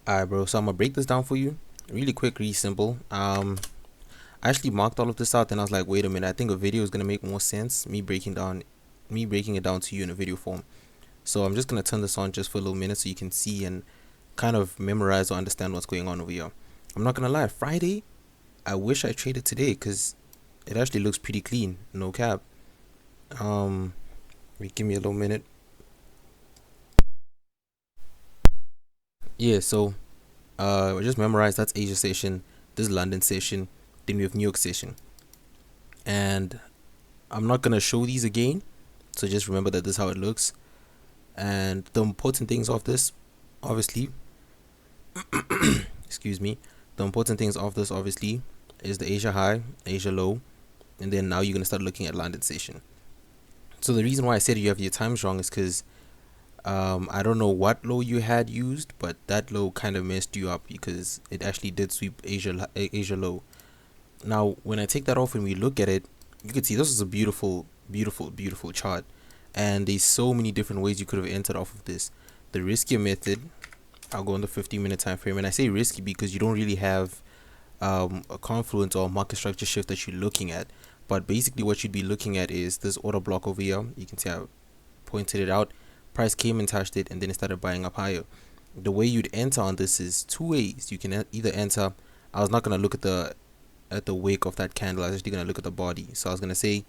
Alright, bro. So I'm gonna break this down for you, really quick, really simple. I actually marked all of this out, and I was like, wait a minute. I think a video is gonna make more sense. Me breaking it down to you in a video form. So I'm just gonna turn this on just for a little minute so you can see and kind of memorize or understand what's going on over here. I'm not gonna lie. Friday, I wish I traded today because it actually looks pretty clean. No cap. Um, give me a little minute. Yeah. So just memorize that's Asia session. This is London session. Then we have New York session. And I'm not gonna show these again, so just remember that this is how it looks. And the important things of this, obviously, excuse me, the important things of this obviously is the Asia high, Asia low, and then now you're gonna start looking at London session. So the reason why I said you have your times wrong is because I don't know what low you had used, but that low kind of messed you up because it actually did sweep Asia low. Now when I take that off and we look at it, you can see this is a beautiful chart, and there's so many different ways you could have entered off of this. The riskier method, I'll go on the 15-minute time frame, and I say risky because you don't really have a confluence or market structure shift that you're looking at. But basically what you'd be looking at is this order block over here. You can see I pointed it out. Price came and touched it, and then it started buying up higher. The way you'd enter on this is two ways. You can either enter, I was not going to look at the wick of that candle. I was actually going to look at the body. So I was going to say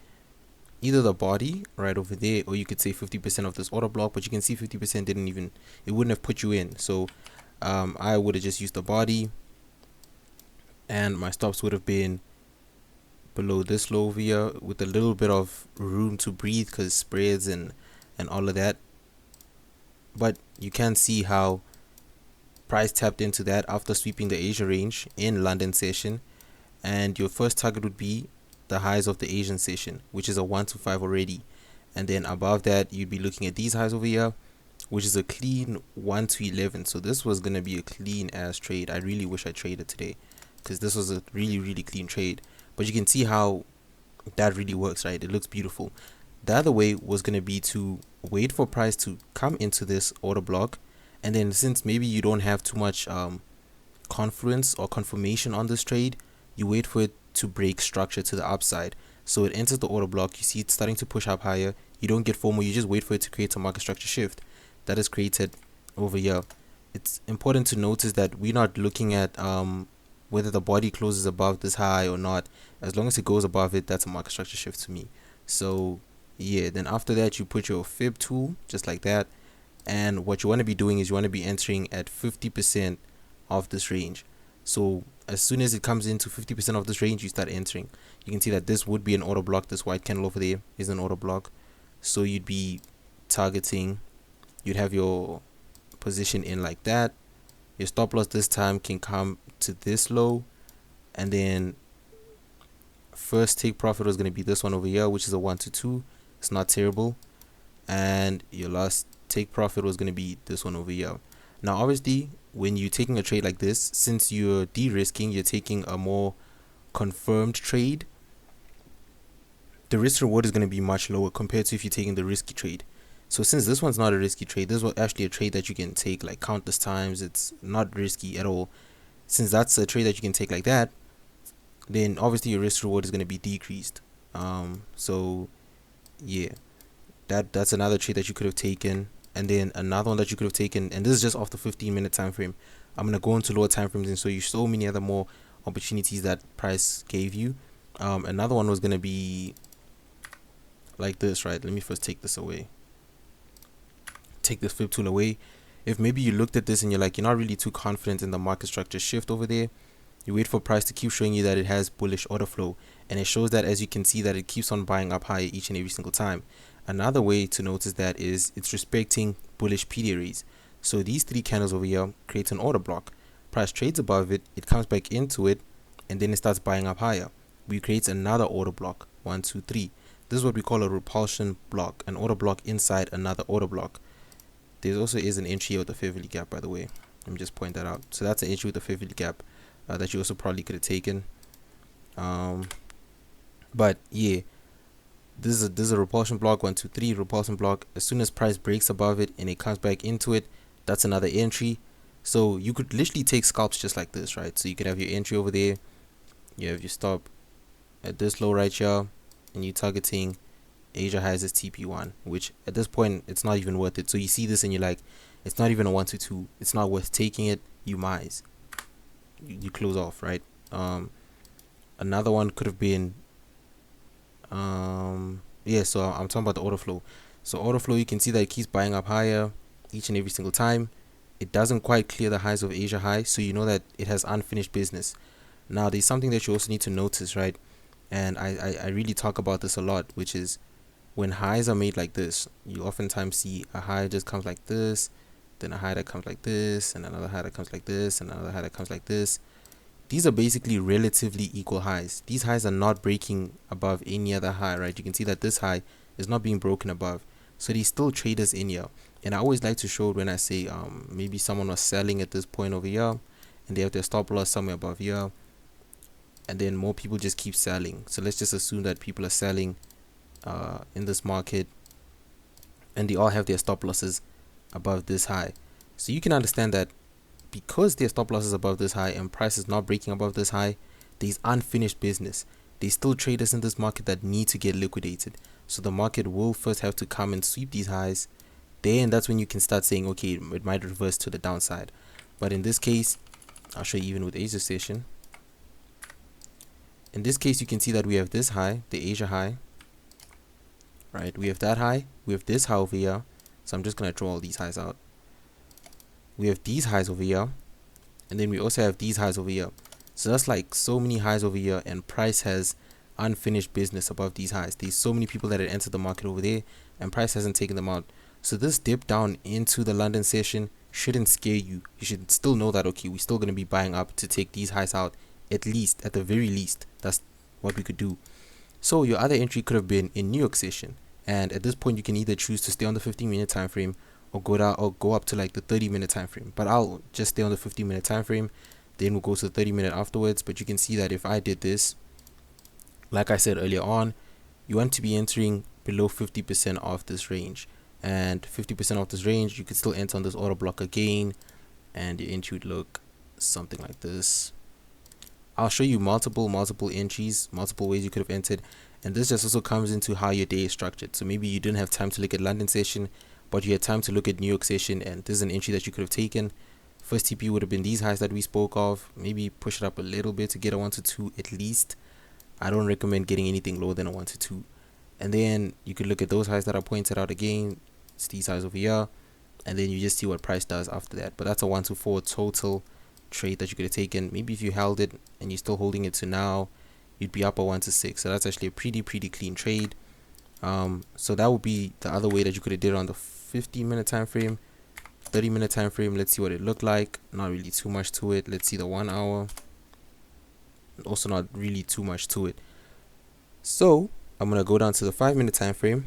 either the body right over there, or you could say 50% of this order block, but you can see 50% didn't even, it wouldn't have put you in. So I would have just used the body, and my stops would have been below this low over here with a little bit of room to breathe because spreads and all of that. But you can see how price tapped into that after sweeping the Asia range in London session, and your first target would be the highs of the Asian session, which is a 1 to 5 already, and then above that you'd be looking at these highs over here, which is a clean 1 to 11. So this was going to be a clean ass trade. I really wish I traded today because this was a really clean trade, but you can see how that really works, right? It looks beautiful. The other way was going to be to wait for price to come into this order block, and then since maybe you don't have too much confluence or confirmation on this trade, you wait for it to break structure to the upside. So it enters the order block, you see it's starting to push up higher, you don't get FOMO, you just wait for it to create a market structure shift that is created over here. It's important to notice that we're not looking at whether the body closes above this high or not. As long as it goes above it, that's a market structure shift to me. So yeah, then after that you put your fib tool just like that, and what you want to be doing is you want to be entering at 50% of this range. So as soon as it comes into 50% of this range, you start entering. You can see that this would be an order block. This white candle over there is an order block. So you'd be targeting, you'd have your position in like that. Your stop loss this time can come to this low, and then first take profit was going to be this one over here, which is a 1 to 2. It's not terrible. And your last take profit was going to be this one over here. Now obviously when you're taking a trade like this, since you're de-risking, you're taking a more confirmed trade, the risk reward is going to be much lower compared to if you're taking the risky trade. So since this one's not a risky trade, this was actually a trade that you can take like countless times. It's not risky at all. Since that's a trade that you can take like that, then obviously your risk reward is going to be decreased. So yeah, that's another trade that you could have taken, and then another one that you could have taken, and this is just off the 15-minute time frame. I'm going to go into lower time frames and show you so many other more opportunities that price gave you. Another one was going to be like this, right? Let me first take this away, take this flip tool away. If maybe you looked at this and you're like, you're not really too confident in the market structure shift over there, you wait for price to keep showing you that it has bullish order flow, and it shows that, as you can see, that it keeps on buying up higher each and every single time. Another way to notice that is it's respecting bullish PD arrays. So these three candles over here create an order block. Price trades above it, it comes back into it, and then it starts buying up higher. We create another order block, 1 2 3. This is what we call a repulsion block, an order block inside another order block. There also is an entry with a fair value gap, by the way. Let me just point that out. So that's an entry with a fair value gap that you also probably could have taken. But yeah, this is a repulsion block, 1 2 3 repulsion block. As soon as price breaks above it and it comes back into it, that's another entry. So you could literally take scalps just like this, right? So you could have your entry over there, you have your stop at this low right here, and you're targeting Asia highs as TP1, which at this point it's not even worth it. So you see this and you're like, it's not even a 122. It's not worth taking it. You mize. You close off, right? Another one could have been yeah. So I'm talking about the order flow. So order flow, you can see that it keeps buying up higher each and every single time. It doesn't quite clear the highs of Asia high, so you know that it has unfinished business. Now there's something that you also need to notice, right? And I really talk about this a lot, which is when highs are made like this, you oftentimes see a high just comes like this, then a high that comes like this, and another high that comes like this, and another high that comes like this. These are basically relatively equal highs. These highs are not breaking above any other high, right? You can see that this high is not being broken above. So there's still traders in here. And I always like to show it when I say maybe someone was selling at this point over here and they have their stop loss somewhere above here, and then more people just keep selling. So let's just assume that people are selling in this market and they all have their stop losses above this high. So you can understand that because their stop loss is above this high and price is not breaking above this high, there's unfinished business. There's still traders in this market that need to get liquidated. So the market will first have to come and sweep these highs. Then that's when you can start saying, okay, it might reverse to the downside. But in this case, I'll show you even with Asia session. In this case, you can see that we have this high, the Asia high, right? We have that high, we have this high over here. So I'm just going to draw all these highs out. We have these highs over here, and then we also have these highs over here. So that's like so many highs over here, and price has unfinished business above these highs. There's so many people that had entered the market over there, and price hasn't taken them out. So this dip down into the London session shouldn't scare you. You should still know that, okay, we're still going to be buying up to take these highs out, at least, at the very least. That's what we could do. So your other entry could have been in New York session, and at this point you can either choose to stay on the 15-minute time frame or go down or go up to like the 30-minute time frame. But I'll just stay on the 15-minute time frame, then we'll go to the 30-minute afterwards. But you can see that if I did this, like I said earlier on, you want to be entering below 50% of this range, and 50% of this range you could still enter on this order block again, and your entry would look something like this. I'll show you multiple entries, multiple ways you could have entered, and this just also comes into how your day is structured. So maybe you didn't have time to look at London session, but you had time to look at New York session, and this is an entry that you could have taken. First TP would have been these highs that we spoke of. Maybe push it up a little bit to get a 1 to 2 at least. I don't recommend getting anything lower than a 1 to 2. And then you could look at those highs that I pointed out again. It's these highs over here, and then you just see what price does after that. But that's a 1 to 4 total trade that you could have taken. Maybe if you held it and you're still holding it to now, you'd be up a 1 to 6. So that's actually a pretty clean trade. So that would be the other way that you could have did it on the 15-minute time frame. 30-minute time frame, let's see what it looked like. Not really too much to it. Let's see the 1 hour. Also not really too much to it. So I'm gonna go down to the 5-minute time frame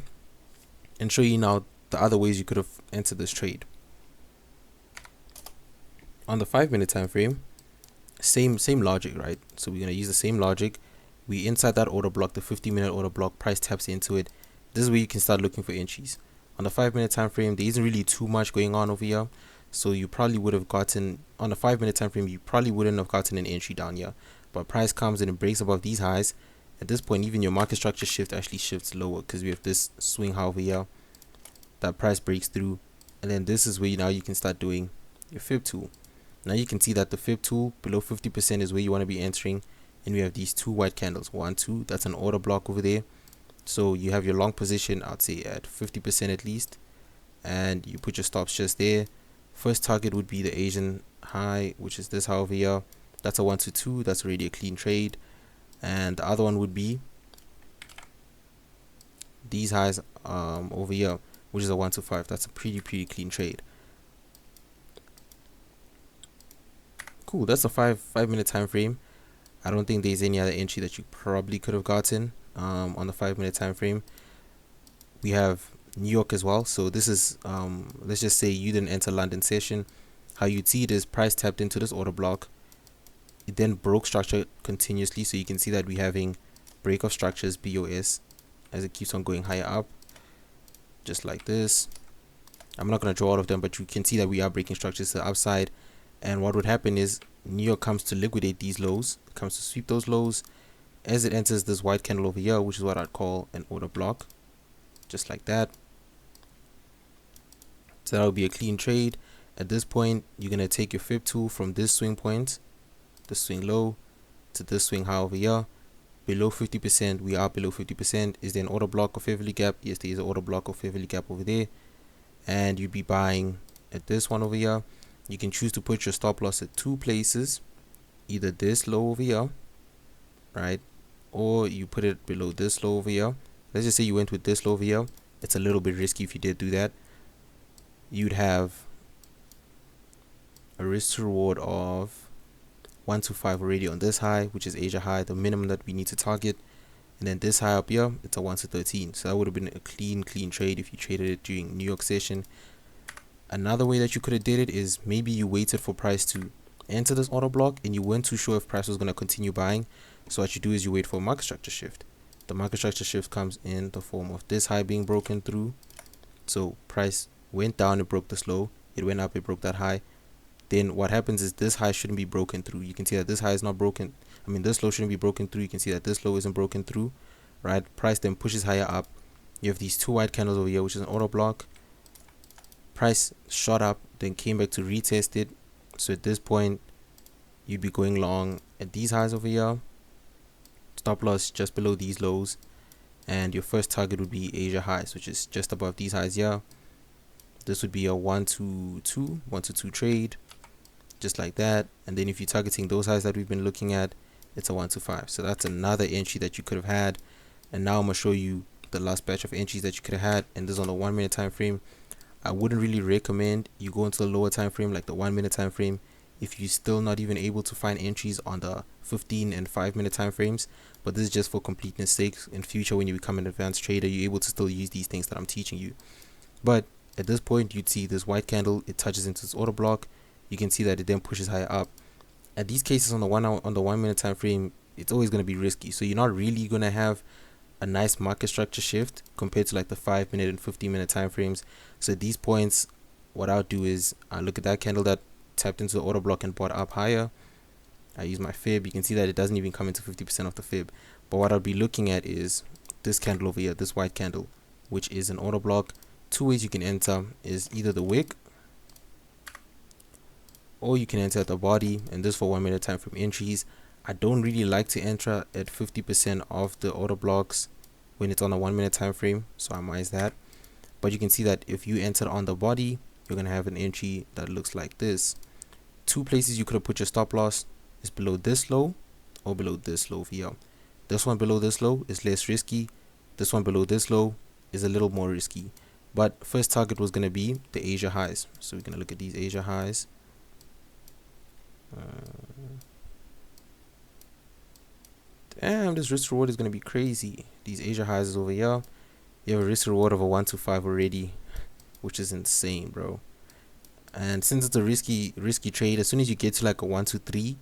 and show you now the other ways you could have entered this trade. On the 5-minute time frame, same logic, right? So we're gonna use the same logic. We inside that order block, the 50-minute order block, price taps into it. This is where you can start looking for entries. On the 5-minute time frame, there isn't really too much going on over here, so you probably would have gotten on the 5-minute time frame, you probably wouldn't have gotten an entry down here. But price comes and it breaks above these highs. At this point, even your market structure shift actually shifts lower because we have this swing high over here that price breaks through, and then this is where now you can start doing your fib tool. Now you can see that the fib tool below 50% is where you want to be entering, and we have these two white candles, 1 2, that's an order block over there. So you have your long position, I'd say at 50% at least, and you put your stops just there. First target would be the Asian high, which is this high over here. That's a 1 to 2, that's already a clean trade. And the other one would be these highs over here, which is a 1 to 5. That's a pretty clean trade. Cool, that's a 5-minute time frame. I don't think there's any other entry that you probably could have gotten on the 5-minute time frame. We have New York as well. So this is let's just say you didn't enter London session. How you'd see it is price tapped into this order block. It then broke structure continuously, so you can see that we're having break of structures, BOS, as it keeps on going higher up, just like this. I'm not going to draw all of them, but you can see that we are breaking structures to the upside, And what would happen is New York comes to liquidate these lows, comes to sweep those lows as it enters this white candle over here, which is what I'd call an order block, just like that. So that would be a clean trade. At this point, you're going to take your fib tool from this swing point, the swing low, to this swing high over here. Below 50%, we are below 50%. Is there an order block or fair value gap? Yes, there is an order block or fair value gap over there. And you'd be buying at this one over here. You can choose to put your stop loss at two places, either this low over here, right, or you put it below this low over here. Let's just say you went with this low over here. It's a little bit risky if you did do that. You'd have a risk to reward of 125 already on this high, which is Asia high, the minimum that we need to target. And then this high up here, it's a 1 to 13. So that would have been a clean trade if you traded it during New York session. Another way that you could have did it is maybe you waited for price to enter this order block and you weren't too sure if price was going to continue buying. So what you do is you wait for a market structure shift. The market structure shift comes in the form of this high being broken through. So price went down, it broke this low, it went up, it broke that high. Then what happens is this high shouldn't be broken through. You can see that this high is not broken. I mean, this low shouldn't be broken through. You can see that this low isn't broken through, right? Price then pushes higher up. You have these two white candles over here, which is an order block. Price shot up, then came back to retest it. So at this point, you'd be going long at these highs over here. Stop loss just below these lows. And your first target would be Asia highs, which is just above these highs here. This would be a 1 to 2 trade, just like that. And then if you're targeting those highs that we've been looking at, it's a 1 to 5. So that's another entry that you could have had. And now I'm going to show you the last batch of entries that you could have had. And this is on the 1 minute time frame. I wouldn't really recommend you go into the lower time frame, like the 1 minute time frame, if you're still not even able to find entries on the 15 and 5 minute time frames. But this is just for completeness sake. In future, when you become an advanced trader, you're able to still use these things that I'm teaching you. But at this point, you'd see this white candle, it touches into this order block. You can see that it then pushes higher up. At these cases on the 1 minute time frame, it's always going to be risky. So you're not really going to have a nice market structure shift compared to like the 5 minute and 15 minute time frames. So at these points, what I'll do is I look at that candle that tapped into the order block and bought up higher. I use my fib. You can see that it doesn't even come into 50% of the fib. But what I'll be looking at is this candle over here, this white candle, which is an order block. Two ways you can enter is either the wick, or you can enter at the body, and this for 1 minute time frame entries. I don't really like to enter at 50% of the order blocks when it's on a 1 minute time frame, so I minus that. But you can see that if you enter on the body, you're gonna have an entry that looks like this. Two places you could have put your stop loss is below this low or below this low here. This one below this low is less risky. This one below this low is a little more risky. But first target was gonna be the Asia highs. So we're gonna look at these Asia highs. Damn, this risk reward is gonna be crazy. These Asia highs is over here. You have a risk reward of a 1 to 5 already, which is insane, bro. And since it's a risky trade, as soon as you get to like a 1 to 3,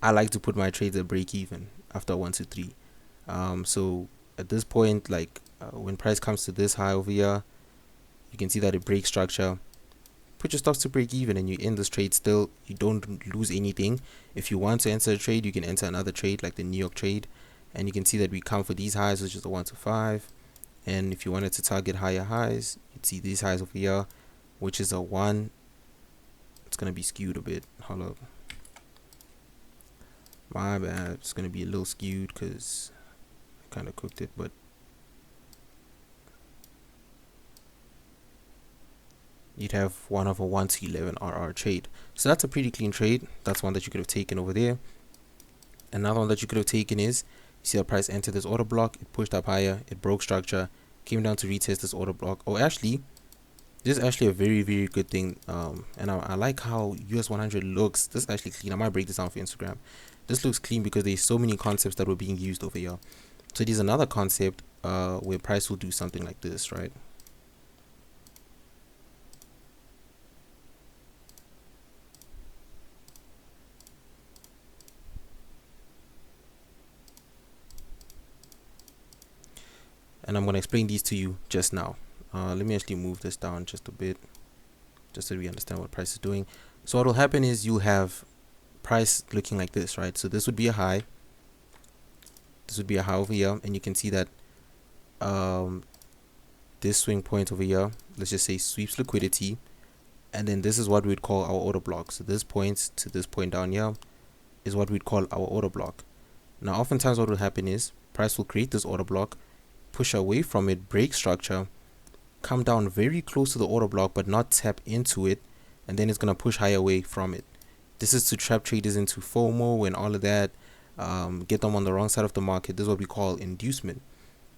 I like to put my trades at break even after 1 to 3. So at this point, like when price comes to this high over here, you can see that it breaks structure. Put your stops to break even and you end this trade still. You don't lose anything. If you want to enter a trade, you can enter another trade like the New York trade, and you can see that we come for these highs, which is the 1 to 5. And if you wanted to target higher highs, you'd see these highs over here, which is a 1. It's gonna be skewed a bit. Hold up, my bad. It's gonna be a little skewed because I kind of cooked it, but you'd have one of a 1 to 11 RR trade. So that's a pretty clean trade. That's one that you could have taken over there. Another one that you could have taken is, you see the price entered this order block, it pushed up higher, it broke structure, came down to retest this order block. Oh, actually, this is actually a very, very good thing. And I like how US100 looks. This is actually clean. I might break this down for Instagram. This looks clean because there's so many concepts that were being used over here. So there's another concept where price will do something like this, right? And I'm going to explain these to you just now. Let me actually move this down just a bit, just so we understand what price is doing. So what will happen is you'll have price looking like this, right? So this would be a high, this would be a high over here, and you can see that this swing point over here, let's just say sweeps liquidity, and then this is what we'd call our order block. So this point to this point down here is what we'd call our order block. Now oftentimes what will happen is price will create this order block, push away from it, break structure, come down very close to the order block but not tap into it, and then it's going to push higher away from it. This is to trap traders into FOMO and all of that, get them on the wrong side of the market. This is what we call inducement.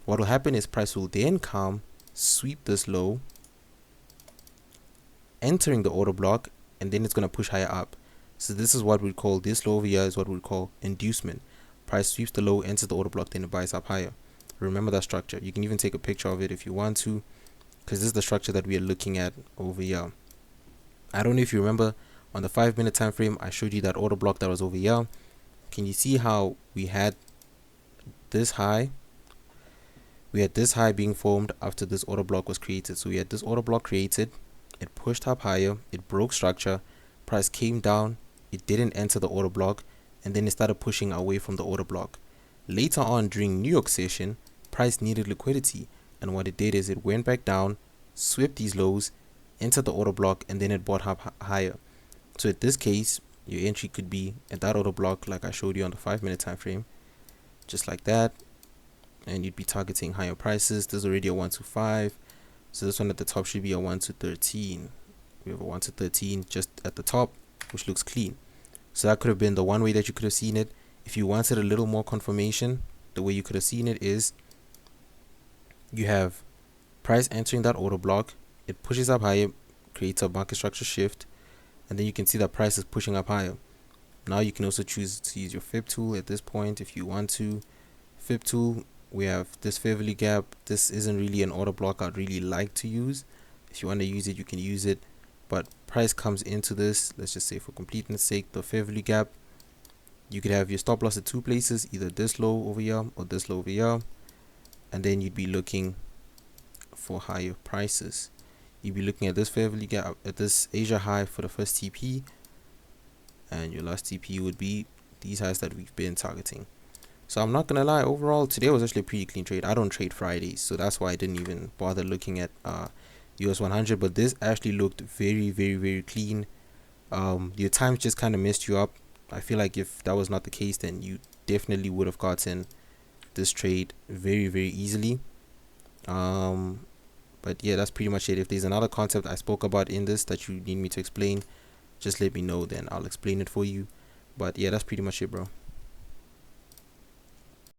What will happen is price will then come, sweep this low, entering the order block, and then it's going to push higher up. So this is what we call, this low over here is what we call inducement. Price sweeps the low, enters the order block, then it buys up higher. Remember that structure. You can even take a picture of it if you want to, because this is the structure that we are looking at over here. I don't know if you remember on the 5-minute time frame, I showed you that order block that was over here. Can you see how we had this high? We had this high being formed after this order block was created. So we had this order block created, it pushed up higher, it broke structure, price came down, it didn't enter the order block, and then it started pushing away from the order block. Later on during New York session, price needed liquidity, and what it did is it went back down, swept these lows, entered the order block, and then it bought up higher. So in this case, your entry could be at that order block like I showed you on the 5-minute time frame, just like that, and you'd be targeting higher prices. There's already a 1 to 5, so this one at the top should be a 1 to 13. We have a 1 to 13 just at the top, which looks clean. So that could have been the one way that you could have seen it. If you wanted a little more confirmation, the way you could have seen it is you have price entering that order block, it pushes up higher, creates a market structure shift, and then you can see that price is pushing up higher. Now you can also choose to use your fib tool at this point if you want to. Fib tool, we have this fair value gap. This isn't really an order block I'd really like to use. If you want to use it, you can use it, but price comes into this, let's just say for completeness sake, the fair value gap. You could have your stop loss at 2 places, either this low over here or this low over here, and then you'd be looking for higher prices. You'd be looking at this fair value gap, at this Asia high for the first TP, and your last TP would be these highs that we've been targeting. So I'm not gonna lie, overall today was actually a pretty clean trade. I don't trade Fridays, so that's why I didn't even bother looking at US100, but this actually looked very clean. Your times just kind of messed you up. I feel like if that was not the case, then you definitely would have gotten this trade very easily. But yeah, that's pretty much it. If there's another concept I spoke about in this that you need me to explain, just let me know, then I'll explain it for you. But yeah, that's pretty much it, bro.